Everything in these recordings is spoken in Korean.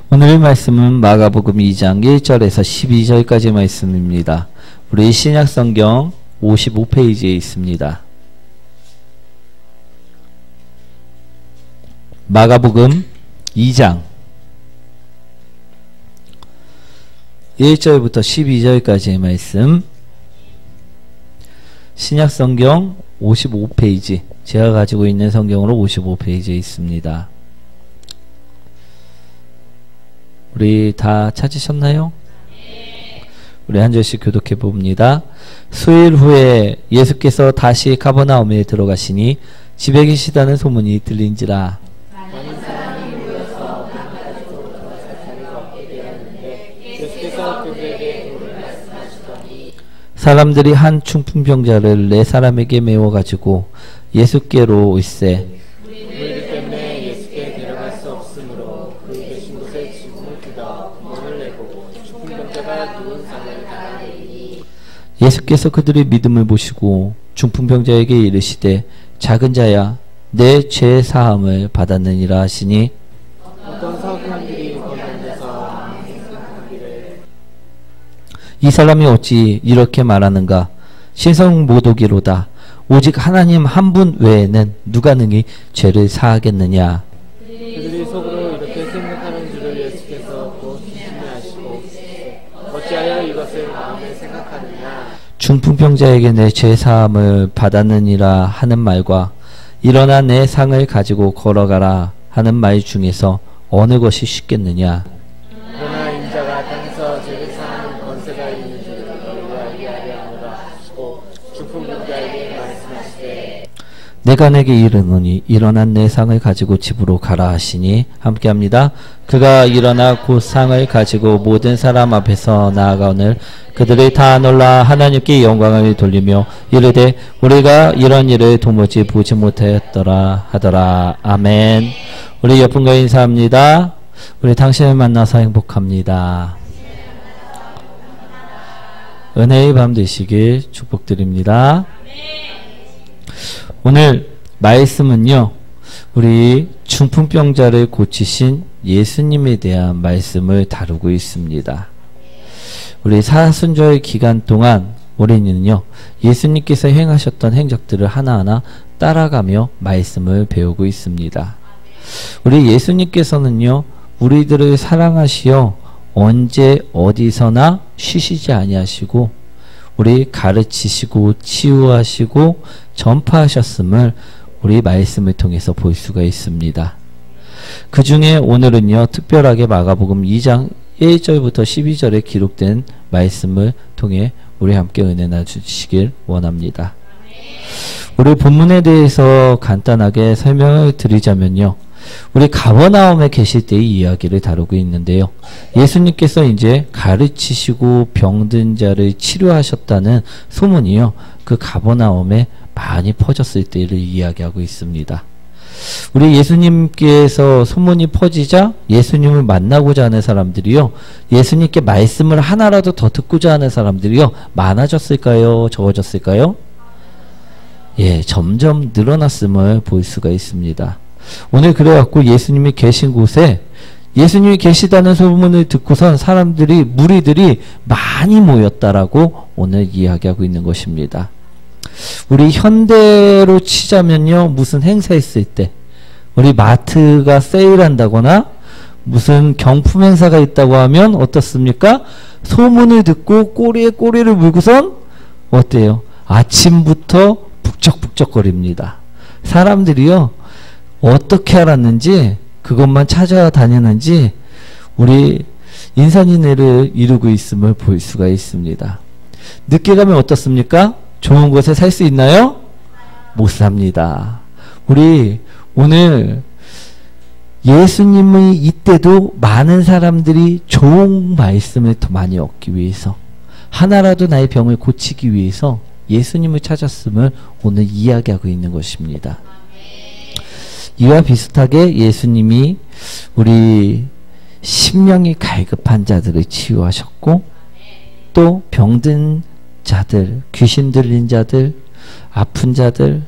오늘의 말씀은 마가복음 2장 1절에서 12절까지 말씀입니다. 우리 신약성경 55페이지에 있습니다. 마가복음 2장 1절부터 12절까지의 말씀, 신약성경 55페이지, 제가 가지고 있는 성경으로 55페이지에 있습니다. 우리 다 찾으셨나요? 우리 한 절씩 교독해 봅니다. 수일 후에 예수께서 다시 가버나움에 들어가시니 집에 계시다는 소문이 들린지라. 많은 사람이 모여서 바깥으로 들어갈 자리가 없게 되었는데 예수께서 그들에게 도를 말씀하시더니 사람들이 한 중풍병자를 4사람에게 메워가지고 예수께로 올세. 우리들 때문에 예수께 데려갈 수 없으므로 그의 계신 곳에 지붕을 뜯어 문을 내고 중풍병자가 누운 상을 달아내리니 예수께서 그들의 믿음을 보시고 중풍병자에게 이르시되 작은 자야 내 죄 사함을 받았느니라 하시니 어떤 서기관들이 건너면서 생각하기를 이 사람이 어찌 이렇게 말하는가? 신성모독이로다. 오직 하나님 한 분 외에는 누가 능히 죄를 사하겠느냐? 그들이 속으로 이렇게 생각하는 줄을 예수께서 곧 신뢰하시고 어찌하여 이것을 마음에 생각하느냐. 중풍병자에게 내 죄 사함을 받았느니라 하는 말과 일어나 내 상을 가지고 걸어가라 하는 말 중에서 어느 것이 쉽겠느냐? 그러나 인자가 땅에서 죄를 사하는 권세가 있는 줄을 너희가 알게 하려 하노라 하시고 중풍병자에게 말씀하시되 내가 내게 이르노니 일어나 내 상을 가지고 집으로 가라 하시니 함께합니다. 그가 일어나 곧 상을 가지고 모든 사람 앞에서 나아가오늘 그들이 다 놀라 하나님께 영광을 돌리며 이르되 우리가 이런 일을 도무지 보지 못하였더라 하더라. 아멘. 우리 옆분과 인사합니다. 우리 당신을 만나서 행복합니다. 은혜의 밤 되시길 축복드립니다. 오늘 말씀은요, 우리 중풍병자를 고치신 예수님에 대한 말씀을 다루고 있습니다. 우리 사순절 기간 동안 우리는요, 예수님께서 행하셨던 행적들을 하나하나 따라가며 말씀을 배우고 있습니다. 우리 예수님께서는요, 우리들을 사랑하시어 언제 어디서나 쉬시지 아니하시고 우리 가르치시고 치유하시고 전파하셨음을 우리 말씀을 통해서 볼 수가 있습니다. 그 중에 오늘은요, 특별하게 마가복음 2장 1절부터 12절에 기록된 말씀을 통해 우리 함께 은혜 나주시길 원합니다. 우리 본문에 대해서 간단하게 설명을 드리자면요, 우리 가버나움에 계실 때의 이야기를 다루고 있는데요, 예수님께서 이제 가르치시고 병든 자를 치료하셨다는 소문이요, 그 가버나움에 많이 퍼졌을 때를 이야기하고 있습니다. 우리 예수님께서 소문이 퍼지자 예수님을 만나고자 하는 사람들이요, 예수님께 말씀을 하나라도 더 듣고자 하는 사람들이요, 많아졌을까요? 적어졌을까요? 예, 점점 늘어났음을 볼 수가 있습니다. 오늘 그래갖고 예수님이 계신 곳에 예수님이 계시다는 소문을 듣고선 사람들이, 무리들이 많이 모였다라고 오늘 이야기하고 있는 것입니다. 우리 현대로 치자면요, 무슨 행사 있을 때, 우리 마트가 세일한다거나 무슨 경품 행사가 있다고 하면 어떻습니까? 소문을 듣고 꼬리에 꼬리를 물고선 어때요? 아침부터 북적북적거립니다. 사람들이요, 어떻게 알았는지, 그것만 찾아다니는지 우리 인산인해를 이루고 있음을 볼 수가 있습니다. 늦게 가면 어떻습니까? 좋은 곳에 살 수 있나요? 못 삽니다. 우리 오늘 예수님의 이때도 많은 사람들이 좋은 말씀을 더 많이 얻기 위해서, 하나라도 나의 병을 고치기 위해서 예수님을 찾았음을 오늘 이야기하고 있는 것입니다. 이와 비슷하게 예수님이 우리 심령이 갈급한 자들을 치유하셨고, 또 병든 자들, 귀신 들린 자들, 아픈 자들,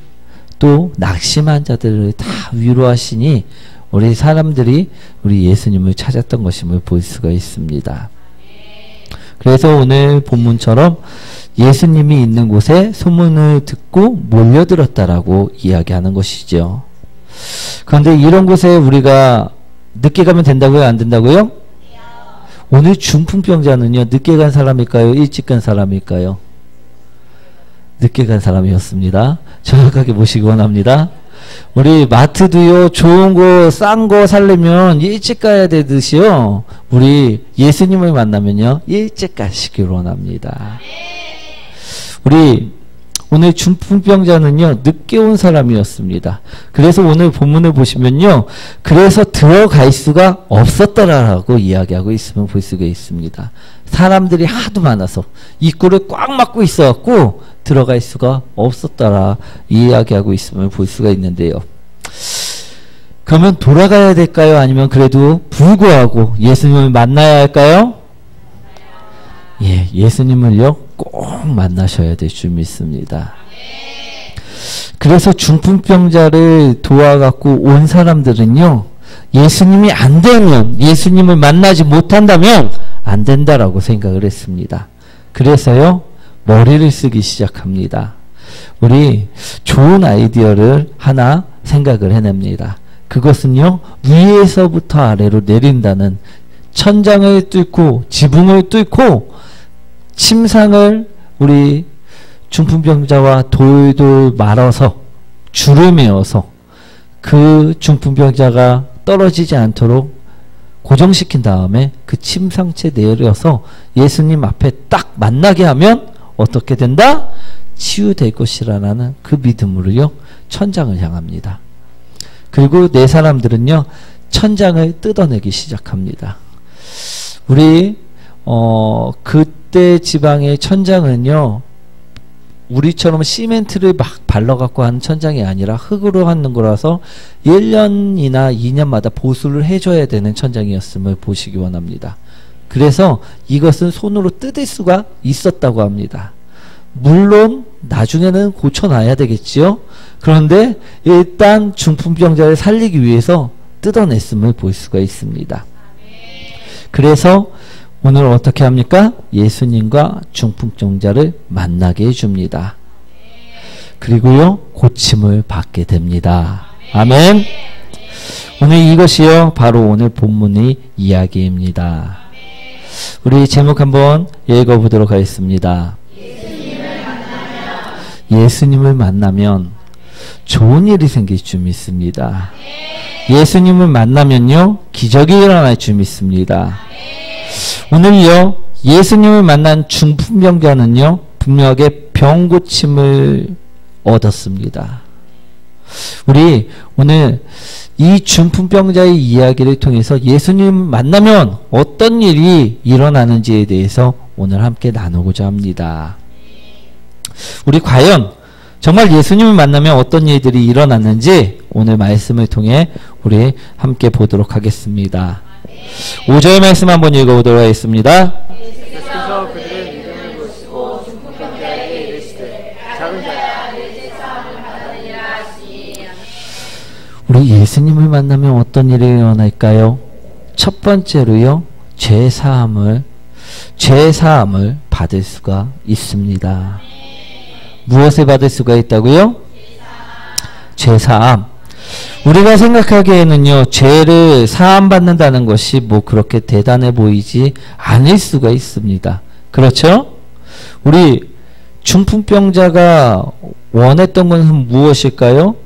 또 낙심한 자들을 다 위로하시니 우리 사람들이 우리 예수님을 찾았던 것임을 볼 수가 있습니다. 그래서 오늘 본문처럼 예수님이 있는 곳에 소문을 듣고 몰려들었다라고 이야기하는 것이죠. 그런데 이런 곳에 우리가 늦게 가면 된다고요? 안 된다고요? 오늘 중풍병자는요, 늦게 간 사람일까요? 일찍 간 사람일까요? 늦게 간 사람이었습니다. 정확하게 보시기 원합니다. 우리 마트도요, 좋은 거, 싼 거 살려면 일찍 가야 되듯이요, 우리 예수님을 만나면요, 일찍 가시길 원합니다. 우리 오늘 중풍병자는요, 늦게 온 사람이었습니다. 그래서 오늘 본문을 보시면요, 그래서 들어갈 수가 없었더라라고 이야기하고 있으면 볼 수가 있습니다. 사람들이 하도 많아서 입구를 꽉 막고 있어갖고 들어갈 수가 없었더라 이야기하고 있으면 볼 수가 있는데요. 그러면 돌아가야 될까요? 아니면 그래도 불구하고 예수님을 만나야 할까요? 예, 예수님을요, 꼭 만나셔야 될 줄 믿습니다. 그래서 중풍병자를 도와갖고 온 사람들은요, 예수님이 안 되면, 예수님을 만나지 못한다면 안 된다라고 생각을 했습니다. 그래서요, 머리를 쓰기 시작합니다. 우리 좋은 아이디어를 하나 생각을 해냅니다. 그것은요, 위에서부터 아래로 내린다는, 천장을 뚫고 지붕을 뚫고 침상을 우리 중풍병자와 돌돌 말아서 줄을 메어서 그 중풍병자가 떨어지지 않도록 고정시킨 다음에 그 침상채 내려서 예수님 앞에 딱 만나게 하면 어떻게 된다? 치유될 것이라는 그 믿음으로요, 천장을 향합니다. 그리고 네 사람들은요, 천장을 뜯어내기 시작합니다. 우리 그때 지방의 천장은요, 우리처럼 시멘트를 막 발라갖고 하는 천장이 아니라 흙으로 하는 거라서 1년이나 2년마다 보수를 해줘야 되는 천장이었음을 보시기 원합니다. 그래서 이것은 손으로 뜯을 수가 있었다고 합니다. 물론 나중에는 고쳐놔야 되겠지요. 그런데 일단 중풍병자를 살리기 위해서 뜯어냈음을 볼 수가 있습니다. 그래서 오늘 어떻게 합니까? 예수님과 중풍병자를 만나게 해줍니다. 그리고요, 고침을 받게 됩니다. 아멘. 오늘 이것이요, 바로 오늘 본문의 이야기입니다. 우리 제목 한번 읽어보도록 하겠습니다. 예수님을 만나면 좋은 일이 생길 줄 믿습니다. 예수님을 만나면요, 기적이 일어날 줄 믿습니다. 오늘요, 예수님을 만난 중풍병자는요, 분명하게 병 고침을 얻었습니다. 우리 오늘 이 중풍병자의 이야기를 통해서 예수님을 만나면 어떤 일이 일어나는지에 대해서 오늘 함께 나누고자 합니다. 우리 과연 정말 예수님을 만나면 어떤 일들이 일어났는지 오늘 말씀을 통해 우리 함께 보도록 하겠습니다. 5절 말씀 한번 읽어보도록 하겠습니다. 예수께서 그들의 믿음을 보시고 중풍병자에게 이르시되 작은 자야 내 죄 사함을 받으리라 하시니. 우리 예수님을 만나면 어떤 일이 일어날까요? 첫 번째로요, 죄 사함을 받을 수가 있습니다. 무엇을 받을 수가 있다고요? 죄 사함. 우리가 생각하기에는요, 죄를 사함받는다는 것이 뭐 그렇게 대단해 보이지 않을 수가 있습니다. 그렇죠? 우리 중풍병자가 원했던 것은 무엇일까요?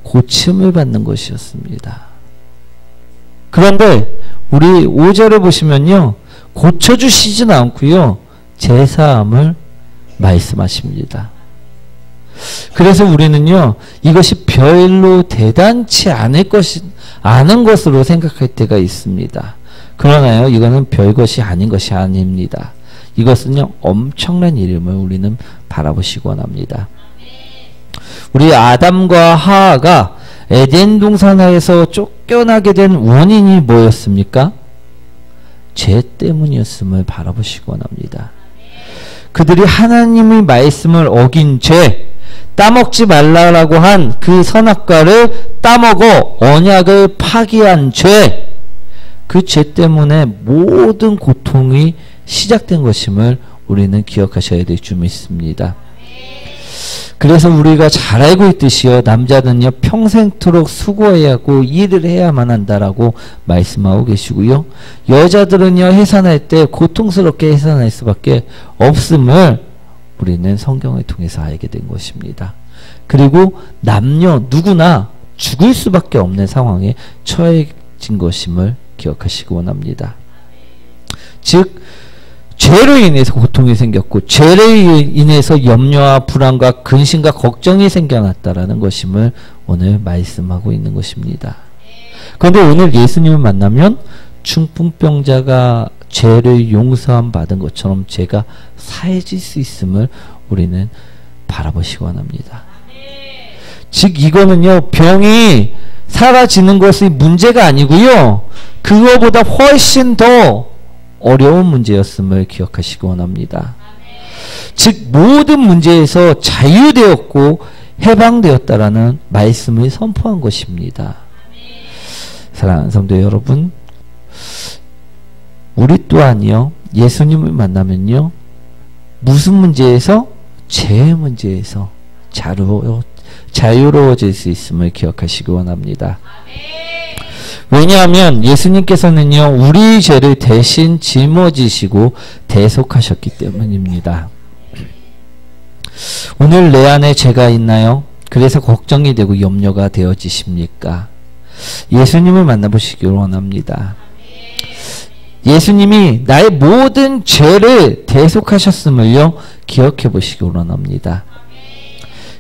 고침을 받는 것이었습니다. 그런데 우리 5절을 보시면요, 고쳐주시진 않고요, 죄 사함을 말씀하십니다. 그래서 우리는요, 이것이 별로 대단치 않은 것으로 생각할 때가 있습니다. 그러나요, 이거는 별것이 아닌 것이 아닙니다. 이것은요, 엄청난 이름을 우리는 바라보시기 원합니다. 우리 아담과 하하가 에덴 동산에서 쫓겨나게 된 원인이 뭐였습니까? 죄 때문이었음을 바라보시기 원합니다. 그들이 하나님의 말씀을 어긴 죄 따먹지 말라라고 한 그 선악과를 따먹어 언약을 파기한 죄, 그 죄 때문에 모든 고통이 시작된 것임을 우리는 기억하셔야 될 줄 믿습니다. 그래서 우리가 잘 알고 있듯이요, 남자는요 평생토록 수고해야 하고 일을 해야만 한다라고 말씀하고 계시고요, 여자들은요 해산할 때 고통스럽게 해산할 수밖에 없음을 우리는 성경을 통해서 알게 된 것입니다. 그리고 남녀 누구나 죽을 수밖에 없는 상황에 처해진 것임을 기억하시기 원합니다. 즉 죄로 인해서 고통이 생겼고 죄로 인해서 염려와 불안과 근심과 걱정이 생겨났다라는 것임을 오늘 말씀하고 있는 것입니다. 그런데 오늘 예수님을 만나면 중풍병자가 죄를 용서함 받은 것처럼 죄가 사해질 수 있음을 우리는 바라보시기 원합니다. 즉 이거는요 병이 사라지는 것이 문제가 아니고요, 그거보다 훨씬 더 어려운 문제였음을 기억하시기 원합니다. 즉 모든 문제에서 자유되었고 해방되었다라는 말씀을 선포한 것입니다. 사랑하는 성도 여러분, 우리 또한요 예수님을 만나면요 무슨 문제에서? 죄의 문제에서 자유로워질 수 있음을 기억하시기 원합니다. 왜냐하면 예수님께서는요 우리 죄를 대신 짊어지시고 대속하셨기 때문입니다. 오늘 내 안에 죄가 있나요? 그래서 걱정이 되고 염려가 되어지십니까? 예수님을 만나보시기 원합니다. 예수님이 나의 모든 죄를 대속하셨음을요 기억해 보시기 원합니다.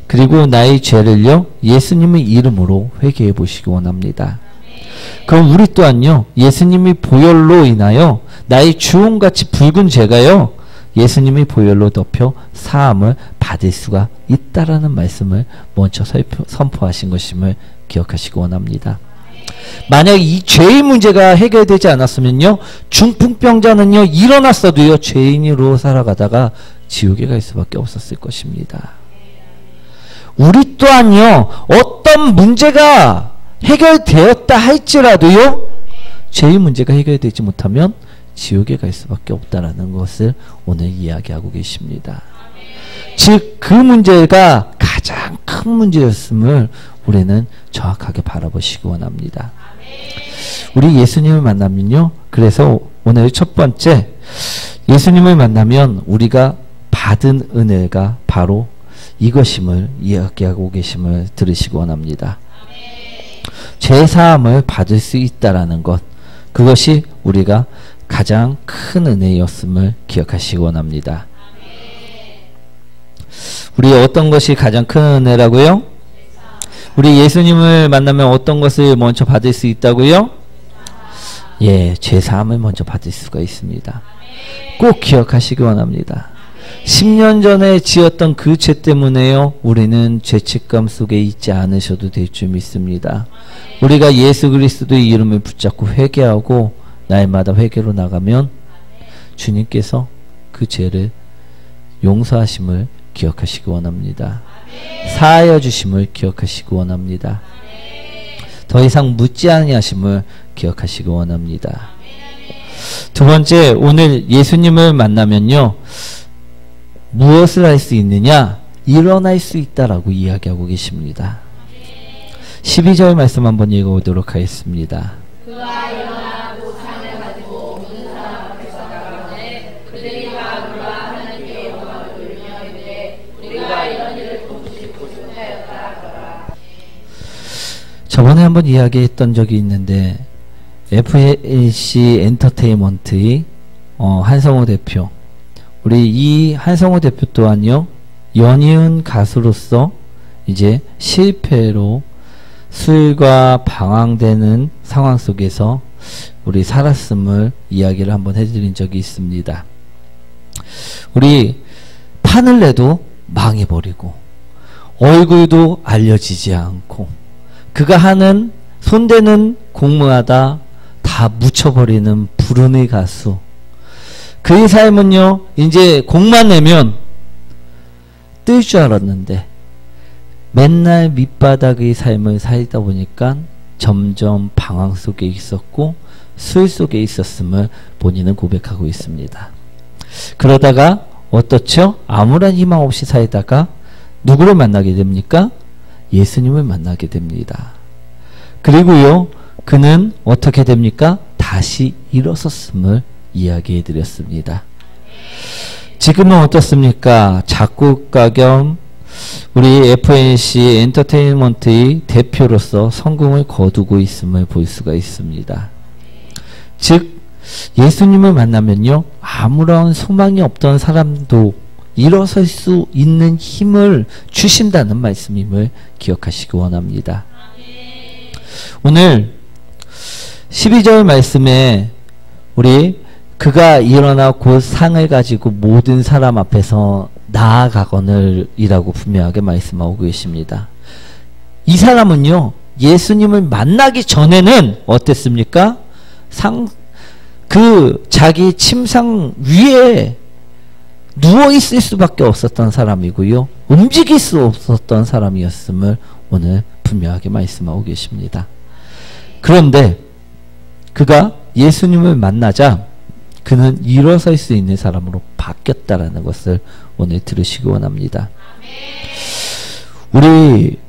그리고 나의 죄를요 예수님의 이름으로 회개해 보시기 원합니다. 그럼 우리 또한요 예수님이 보혈로 인하여 나의 주홍같이 붉은 죄가요 예수님이 보혈로 덮여 사함을 받을 수가 있다라는 말씀을 먼저 선포하신 것임을 기억하시기 원합니다. 만약 이 죄의 문제가 해결되지 않았으면요 중풍병자는요 일어났어도요 죄인으로 살아가다가 지옥에 갈 수밖에 없었을 것입니다. 우리 또한요 어떤 문제가 해결되었다 할지라도요 죄의 문제가 해결되지 못하면 지옥에 갈 수밖에 없다라는 것을 오늘 이야기하고 계십니다. 즉 그 문제가 가장 큰 문제였음을 우리는 정확하게 바라보시기 원합니다. 우리 예수님을 만나면요 그래서 오늘 첫 번째, 예수님을 만나면 우리가 받은 은혜가 바로 이것임을 이야기하고 계심을 들으시기 원합니다. 죄사함을 받을 수 있다라는 것, 그것이 우리가 가장 큰 은혜였음을 기억하시기 원합니다. 우리 어떤 것이 가장 큰 은혜라고요? 우리 예수님을 만나면 어떤 것을 먼저 받을 수 있다고요? 예, 죄사함을 먼저 받을 수가 있습니다. 꼭 기억하시기 원합니다. 10년 전에 지었던 그 죄 때문에요 우리는 죄책감 속에 있지 않으셔도 될 줄 믿습니다. 우리가 예수 그리스도의 이름을 붙잡고 회개하고 날마다 회개로 나가면 주님께서 그 죄를 용서하심을 기억하시기 원합니다. 사하여 주심을 기억하시기 원합니다. 더 이상 묻지 아니하심을 기억하시기 원합니다. 두 번째, 오늘 예수님을 만나면요 무엇을 할 수 있느냐? 일어날 수 있다라고 이야기하고 계십니다. 12절 말씀 한번 읽어보도록 하겠습니다. 그가 일어나 보상을 가지고 모든 사람 앞에서 나가는데 그들이 다 그가 하나님께 영광을 돌리며 이르되 우리가 이런 일을 보고 싶고 싶하였다 하더라. 저번에 한번 이야기했던 적이 있는데 FLC 엔터테인먼트의 한성호 대표, 우리 이 한성호 대표 또한요 연이은 가수로서 이제 실패로 수일과 방황되는 상황 속에서 우리 살았음을 이야기를 한번 해드린 적이 있습니다. 우리 판을 내도 망해버리고 얼굴도 알려지지 않고 그가 하는 손대는 공무하다 다 묻혀버리는 불운의 가수, 그의 삶은요 이제 곡만 내면 뜰 줄 알았는데 맨날 밑바닥의 삶을 살다 보니까 점점 방황 속에 있었고 수일 속에 있었음을 본인은 고백하고 있습니다. 그러다가 어떻죠? 아무런 희망 없이 살다가 누구를 만나게 됩니까? 예수님을 만나게 됩니다. 그리고요, 그는 어떻게 됩니까? 다시 일어섰음을 이야기해 드렸습니다. 지금은 어떻습니까? 작곡가 겸 우리 FNC 엔터테인먼트의 대표로서 성공을 거두고 있음을 볼 수가 있습니다. 즉 예수님을 만나면요, 아무런 소망이 없던 사람도 일어설 수 있는 힘을 주신다는 말씀임을 기억하시기 원합니다. 오늘 12절 말씀에 우리 그가 일어나 곧 상을 가지고 모든 사람 앞에서 나아가거늘 이라고 분명하게 말씀하고 계십니다. 이 사람은요, 예수님을 만나기 전에는 어땠습니까? 자기 침상 위에 누워있을 수밖에 없었던 사람이고요, 움직일 수 없었던 사람이었음을 오늘 분명하게 말씀하고 계십니다. 그런데 그가 예수님을 만나자 그는 일어설 수 있는 사람으로 바뀌었다라는 것을 오늘 들으시기 원합니다. 우리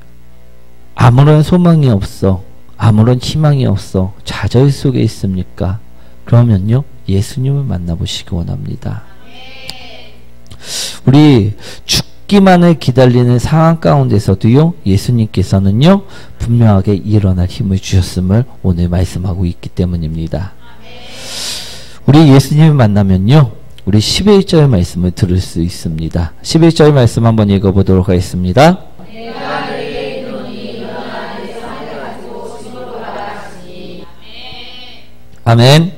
아무런 소망이 없어, 아무런 희망이 없어, 좌절 속에 있습니까? 그러면요, 예수님을 만나보시기 원합니다. 우리 죽기만을 기다리는 상황 가운데서도요, 예수님께서는요 분명하게 일어날 힘을 주셨음을 오늘 말씀하고 있기 때문입니다. 우리 예수님을 만나면요, 우리 11절 말씀을 들을 수 있습니다. 11절 말씀 한번 읽어보도록 하겠습니다. 내가 너에게 이르노니 일어나 내 상을 가지고 집으로 가라 하시니. 아멘.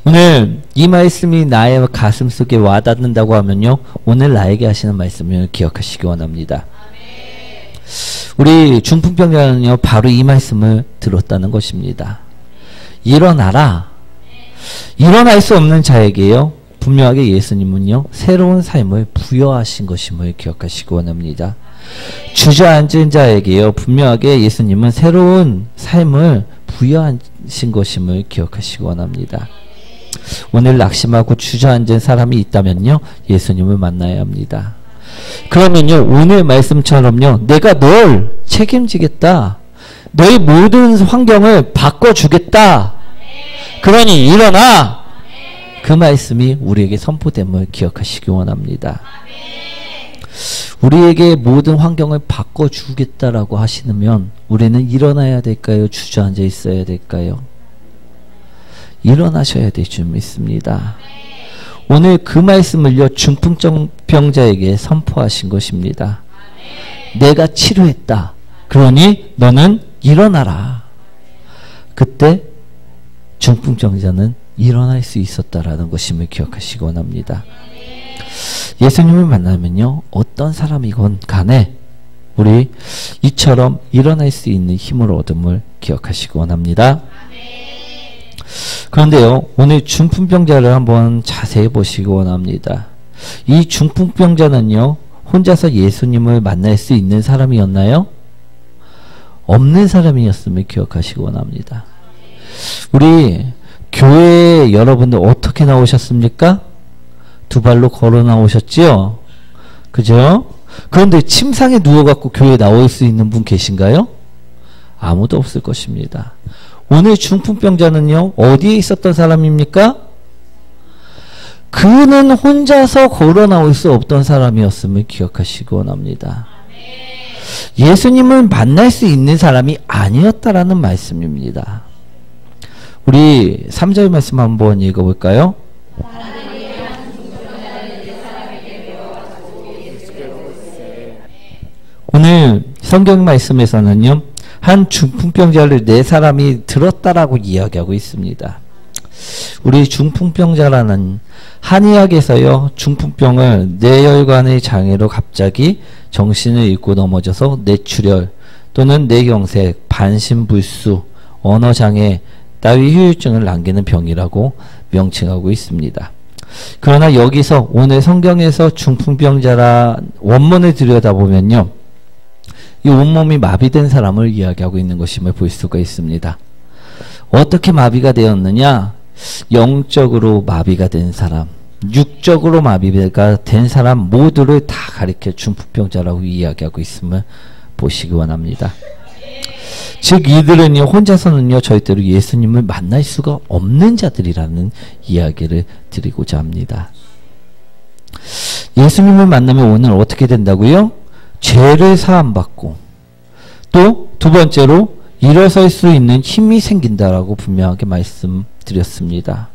오늘 이 말씀이 나의 가슴 속에 와닿는다고 하면요, 오늘 나에게 하시는 말씀을 기억하시기 원합니다. 우리 중풍병자는요, 바로 이 말씀을 들었다는 것입니다. 일어나라. 일어날 수 없는 자에게요, 분명하게 예수님은요 새로운 삶을 부여하신 것임을 기억하시기 원합니다. 주저앉은 자에게요, 분명하게 예수님은 새로운 삶을 부여하신 것임을 기억하시기 원합니다. 오늘 낙심하고 주저앉은 사람이 있다면요, 예수님을 만나야 합니다. 그러면요, 오늘 말씀처럼요, 내가 널 책임지겠다, 너의 모든 환경을 바꿔주겠다, 그러니 일어나, 그 말씀이 우리에게 선포됨을 기억하시기 원합니다. 우리에게 모든 환경을 바꿔주겠다라고 하시면 우리는 일어나야 될까요? 주저앉아 있어야 될까요? 일어나셔야 될 줄 믿습니다. 오늘 그 말씀을요, 중풍병자에게 선포하신 것입니다. 내가 치료했다. 그러니 너는 일어나라. 그때 중풍병자는 일어날 수 있었다라는 것임을 기억하시기 원합니다. 예수님을 만나면요, 어떤 사람이건 간에 우리 이처럼 일어날 수 있는 힘을 얻음을 기억하시기 원합니다. 그런데요, 오늘 중풍병자를 한번 자세히 보시기 원합니다. 이 중풍병자는요, 혼자서 예수님을 만날 수 있는 사람이었나요? 없는 사람이었음을 기억하시기 원합니다. 우리 교회 여러분들 어떻게 나오셨습니까? 두 발로 걸어 나오셨지요? 그죠? 그런데 침상에 누워갖고 교회에 나올 수 있는 분 계신가요? 아무도 없을 것입니다. 오늘 중풍병자는요, 어디에 있었던 사람입니까? 그는 혼자서 걸어 나올 수 없던 사람이었음을 기억하시기 원합니다. 예수님을 만날 수 있는 사람이 아니었다라는 말씀입니다. 우리 3절 말씀 한번 읽어볼까요? 오늘 성경 말씀에서는요, 한 중풍병자를 네 사람이 들었다라고 이야기하고 있습니다. 우리 중풍병자라는 한의학에서요, 중풍병을 뇌혈관의 장애로 갑자기 정신을 잃고 넘어져서 뇌출혈 또는 뇌경색, 반신불수, 언어장애 따위 후유증을 남기는 병이라고 명칭하고 있습니다. 그러나 여기서 오늘 성경에서 중풍병자라 원문을 들여다보면요, 이 온몸이 마비된 사람을 이야기하고 있는 것임을 볼 수가 있습니다. 어떻게 마비가 되었느냐? 영적으로 마비가 된 사람, 육적으로 마비가 된 사람 모두를 다 가리켜 중풍병자라고 이야기하고 있음을 보시기 원합니다. 즉 이들은요, 혼자서는요 절대로 예수님을 만날 수가 없는 자들이라는 이야기를 드리고자 합니다. 예수님을 만나면 오늘 어떻게 된다고요? 죄를 사함받고, 또 두 번째로 일어설 수 있는 힘이 생긴다라고 분명하게 말씀드렸습니다.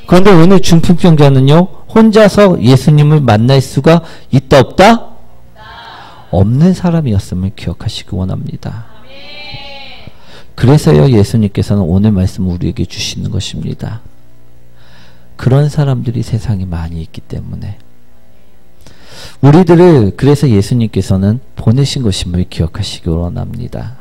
그런데 오늘 중풍병자는요, 혼자서 예수님을 만날 수가 있다 없다? 없는 사람이었음을 기억하시기 원합니다. 그래서요, 예수님께서는 오늘 말씀을 우리에게 주시는 것입니다. 그런 사람들이 세상에 많이 있기 때문에 우리들을 그래서 예수님께서는 보내신 것임을 기억하시기 원합니다.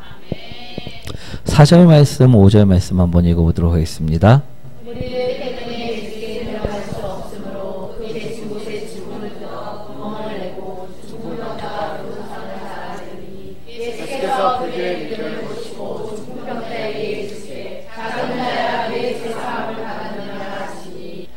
4절 말씀, 5절 말씀 한번 읽어보도록 하겠습니다. 우리를 때문에 예수께 들어갈 수 없으므로 그 계신 곳에 죽음을 뜯어 구멍을 내고 중풍병자가 노릇하는 자들이 예수께서 그들의 믿음을 보시고 중풍병자에게 이르시되 작은 자야 왜 죄 사함을 받았느냐 하시니.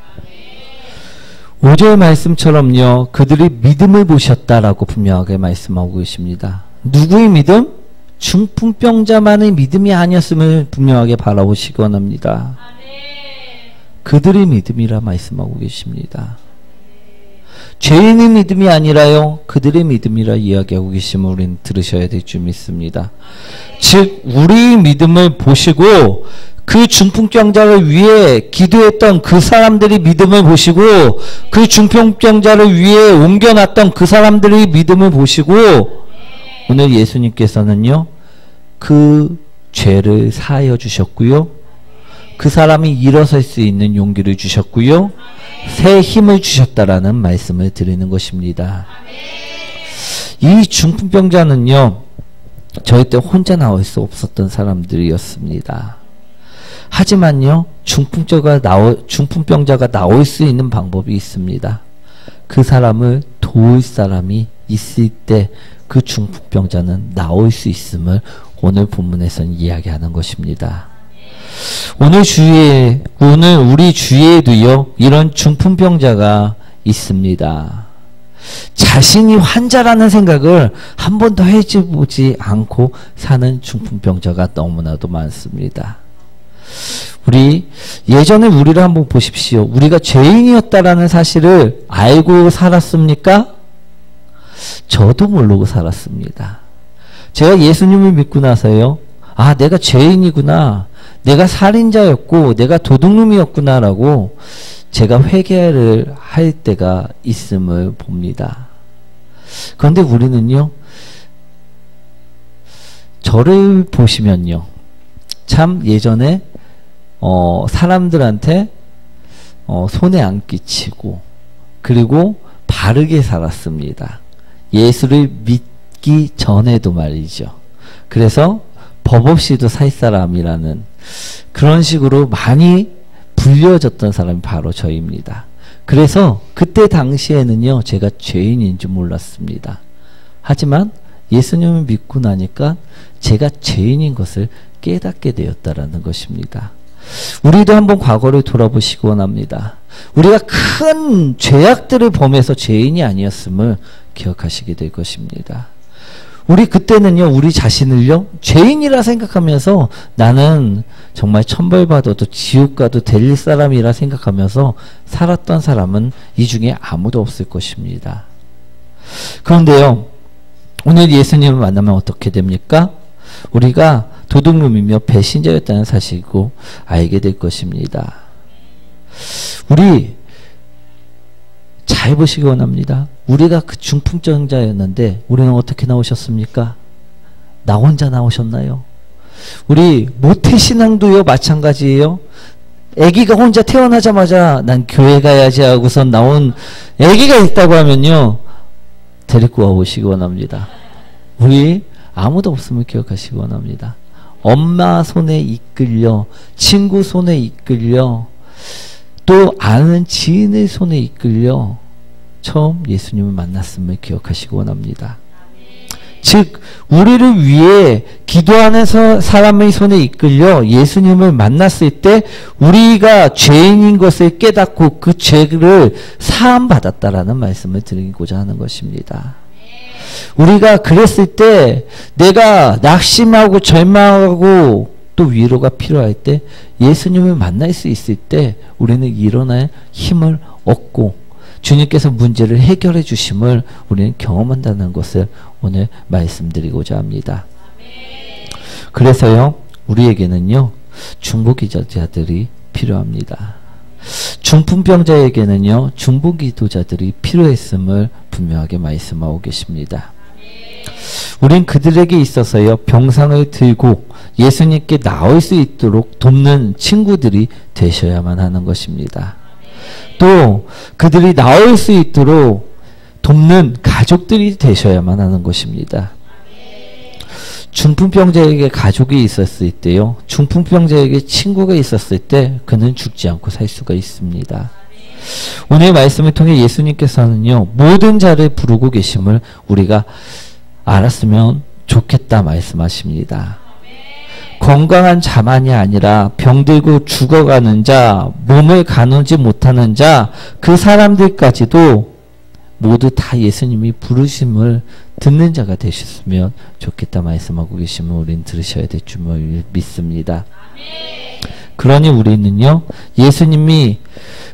5절 말씀처럼요, 그들이 믿음을 보셨다라고 분명하게 말씀하고 계십니다. 누구의 믿음? 중풍병자만의 믿음이 아니었음을 분명하게 바라보시기 원합니다. 그들의 믿음이라 말씀하고 계십니다. 죄인의 믿음이 아니라요, 그들의 믿음이라 이야기하고 계심을 우리는 들으셔야 될 줄 믿습니다. 즉 우리의 믿음을 보시고 그 중풍병자를 위해 기도했던 그 사람들이 믿음을 보시고 그 중풍병자를 위해 옮겨놨던 그 사람들의 믿음을 보시고 오늘 예수님께서는요, 그 죄를 사하여 주셨고요, 그 사람이 일어설 수 있는 용기를 주셨고요, 새 힘을 주셨다라는 말씀을 드리는 것입니다. 이 중풍병자는요, 절대 혼자 나올 수 없었던 사람들이었습니다. 하지만요, 중풍병자가 나올 수 있는 방법이 있습니다. 그 사람을 도울 사람이 있을 때 그 중풍병자는 나올 수 있음을 오늘 본문에서는 이야기하는 것입니다. 오늘 우리 주위에도요, 이런 중풍병자가 있습니다. 자신이 환자라는 생각을 한 번도 해보지 않고 사는 중풍병자가 너무나도 많습니다. 예전에 우리를 한번 보십시오. 우리가 죄인이었다라는 사실을 알고 살았습니까? 저도 모르고 살았습니다. 제가 예수님을 믿고 나서요, 아, 내가 죄인이구나, 내가 살인자였고 내가 도둑놈이었구나 라고 제가 회개를 할 때가 있음을 봅니다. 그런데 우리는요, 저를 보시면요, 참 예전에 사람들한테 손해 안 끼치고 그리고 바르게 살았습니다. 예수를 믿기 전에도 말이죠. 그래서 법 없이도 살 사람이라는 그런 식으로 많이 불려졌던 사람이 바로 저입니다. 그래서 그때 당시에는요, 제가 죄인인 줄 몰랐습니다. 하지만 예수님을 믿고 나니까 제가 죄인인 것을 깨닫게 되었다라는 것입니다. 우리도 한번 과거를 돌아보시기 원합니다. 우리가 큰 죄악들을 범해서 죄인이 아니었음을 기억하시게 될 것입니다. 우리 그때는요, 우리 자신을요, 죄인이라 생각하면서 나는 정말 천벌받아도 지옥 가도 될 사람이라 생각하면서 살았던 사람은 이 중에 아무도 없을 것입니다. 그런데요, 오늘 예수님을 만나면 어떻게 됩니까? 우리가 도둑놈이며 배신자였다는 사실이고 알게 될 것입니다. 우리 잘 보시기 원합니다. 우리가 그 중풍병자였는데 우리는 어떻게 나오셨습니까? 나 혼자 나오셨나요? 우리 모태신앙도요, 마찬가지예요. 아기가 혼자 태어나자마자 난 교회 가야지 하고선 나온 아기가 있다고 하면요, 데리고 와보시기 원합니다. 우리 아무도 없음을 기억하시기 원합니다. 엄마 손에 이끌려, 친구 손에 이끌려, 또 아는 지인의 손에 이끌려 처음 예수님을 만났음을 기억하시기 원합니다. 즉 우리를 위해 기도하는 사람의 손에 이끌려 예수님을 만났을 때 우리가 죄인인 것을 깨닫고 그 죄를 사함받았다라는 말씀을 드리고자 하는 것입니다. 우리가 그랬을 때 내가 낙심하고 절망하고 또 위로가 필요할 때 예수님을 만날 수 있을 때 우리는 일어날 힘을 얻고 주님께서 문제를 해결해 주심을 우리는 경험한다는 것을 오늘 말씀드리고자 합니다. 그래서요, 우리에게는요, 중보기도자들이 필요합니다. 중풍병자에게는요, 중보기도자들이 필요했음을 분명하게 말씀하고 계십니다. 우린 그들에게 있어서요, 병상을 들고 예수님께 나올 수 있도록 돕는 친구들이 되셔야만 하는 것입니다. 또 그들이 나올 수 있도록 돕는 가족들이 되셔야만 하는 것입니다. 중풍병자에게 가족이 있었을 때요, 중풍병자에게 친구가 있었을 때 그는 죽지 않고 살 수가 있습니다. 오늘 말씀을 통해 예수님께서는요, 모든 자를 부르고 계심을 우리가 알았으면 좋겠다 말씀하십니다. 건강한 자만이 아니라 병들고 죽어가는 자, 몸을 가누지 못하는 자, 그 사람들까지도 모두 다 예수님이 부르심을 듣는 자가 되셨으면 좋겠다 말씀하고 계시면 우리는 들으셔야 될 줄 믿습니다. 그러니 우리는요, 예수님이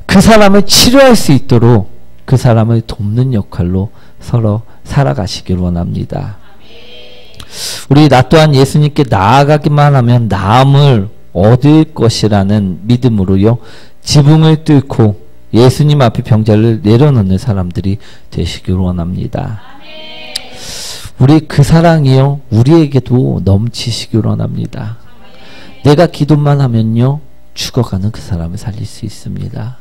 그 사람을 치료할 수 있도록 그 사람을 돕는 역할로 서로 살아가시길 원합니다. 우리 나 또한 예수님께 나아가기만 하면 나음을 얻을 것이라는 믿음으로요, 지붕을 뚫고 예수님 앞에 병자를 내려놓는 사람들이 되시길 원합니다. 우리 그 사랑이요, 우리에게도 넘치시길 원합니다. 내가 기도만 하면요, 죽어가는 그 사람을 살릴 수 있습니다.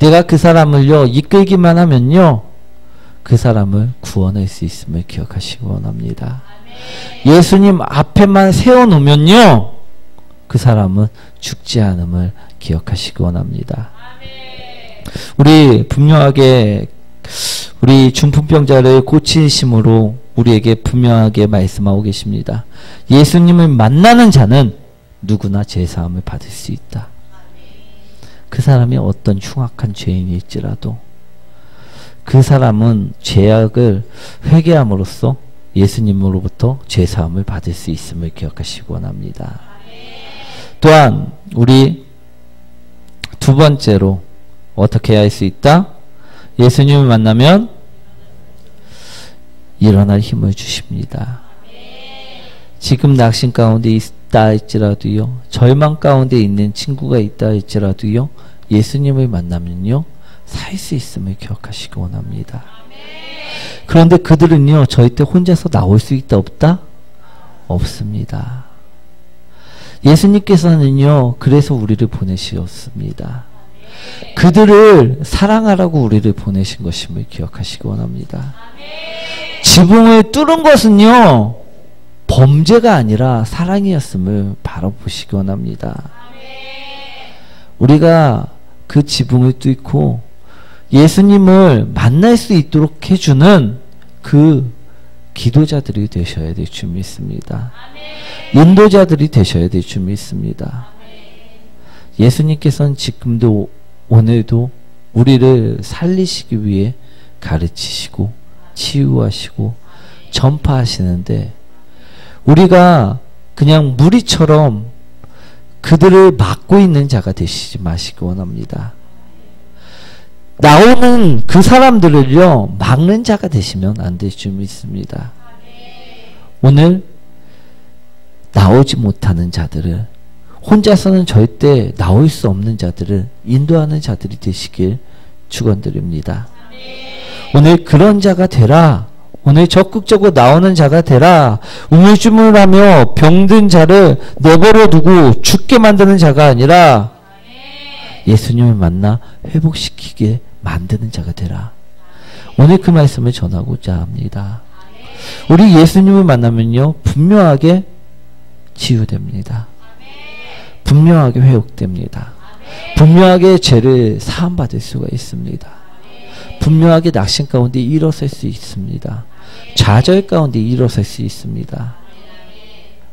내가 그 사람을요, 이끌기만 하면요, 그 사람을 구원할 수 있음을 기억하시기 원합니다. 예수님 앞에만 세워놓으면요, 그 사람은 죽지 않음을 기억하시기 원합니다. 우리 분명하게 우리 중풍병자를 고치심으로 우리에게 분명하게 말씀하고 계십니다. 예수님을 만나는 자는 누구나 죄사함을 받을 수 있다. 그 사람이 어떤 흉악한 죄인일지라도 그 사람은 죄악을 회개함으로써 예수님으로부터 죄사함을 받을 수 있음을 기억하시기 원합니다. 또한 우리 두 번째로 어떻게 해야 할 수 있다? 예수님을 만나면 일어날 힘을 주십니다. 지금 낙심 가운데 있다 할지라도요, 절망 가운데 있는 친구가 있다 할지라도요, 예수님을 만나면요, 살 수 있음을 기억하시기 원합니다. 그런데 그들은요, 절대 혼자서 나올 수 있다 없다? 없습니다. 예수님께서는요, 그래서 우리를 보내셨습니다. 그들을 사랑하라고 우리를 보내신 것임을 기억하시기 원합니다. 지붕을 뚫은 것은요, 범죄가 아니라 사랑이었음을 바라보시기 원합니다. 우리가 그 지붕을 뚫고 예수님을 만날 수 있도록 해주는 그 기도자들이 되셔야 될 줄 믿습니다. 인도자들이 되셔야 될 줄 믿습니다. 예수님께서는 지금도 오늘도 우리를 살리시기 위해 가르치시고 치유하시고 전파하시는데 우리가 그냥 무리처럼 그들을 막고 있는 자가 되시지 마시기 원합니다. 나오는 그 사람들을요, 막는 자가 되시면 안 될 줄 믿습니다. 오늘 나오지 못하는 자들을, 혼자서는 절대 나올 수 없는 자들을 인도하는 자들이 되시길 축원드립니다. 오늘 그런 자가 되라. 오늘 적극적으로 나오는 자가 되라. 우물쭈물하며 병든 자를 내버려 두고 죽게 만드는 자가 아니라 예수님을 만나 회복시키게 만드는 자가 되라. 오늘 그 말씀을 전하고자 합니다. 우리 예수님을 만나면요, 분명하게 치유됩니다. 분명하게 회복됩니다. 분명하게 죄를 사함받을 수가 있습니다. 분명하게 낙심 가운데 일어설 수 있습니다. 좌절 가운데 일어설 수 있습니다.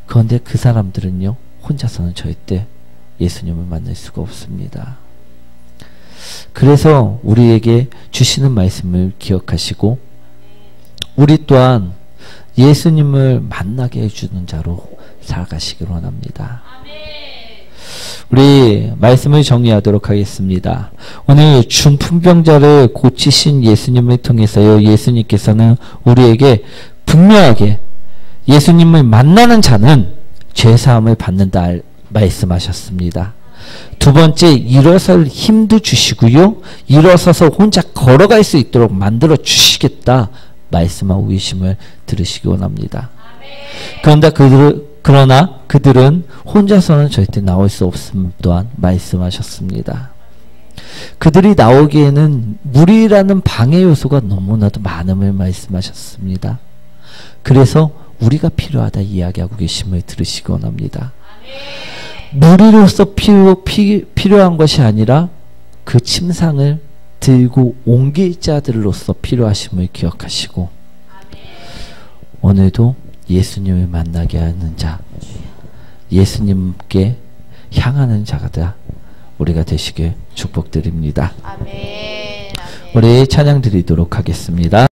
그런데 그 사람들은요, 혼자서는 절대 예수님을 만날 수가 없습니다. 그래서 우리에게 주시는 말씀을 기억하시고 우리 또한 예수님을 만나게 해주는 자로 살아가시길 원합니다. 우리 말씀을 정리하도록 하겠습니다. 오늘 중풍병자를 고치신 예수님을 통해서요, 예수님께서는 우리에게 분명하게 예수님을 만나는 자는 죄사함을 받는다 말씀하셨습니다. 두 번째, 일어설 힘도 주시고요, 일어서서 혼자 걸어갈 수 있도록 만들어 주시겠다 말씀하고 계심을 들으시기 원합니다. 그러나 그들은 혼자서는 절대 나올 수 없음 또한 말씀하셨습니다. 그들이 나오기에는 물이라는 방해 요소가 너무나도 많음을 말씀하셨습니다. 그래서 우리가 필요하다 이야기하고 계심을 들으시기 원합니다. 무리로서 필요한 것이 아니라 그 침상을 들고 옮길 자들로서 필요하심을 기억하시고 오늘도 예수님을 만나게 하는 자, 예수님께 향하는 자가 우리가 되시길 축복드립니다. 아멘. 우리 찬양 드리도록 하겠습니다.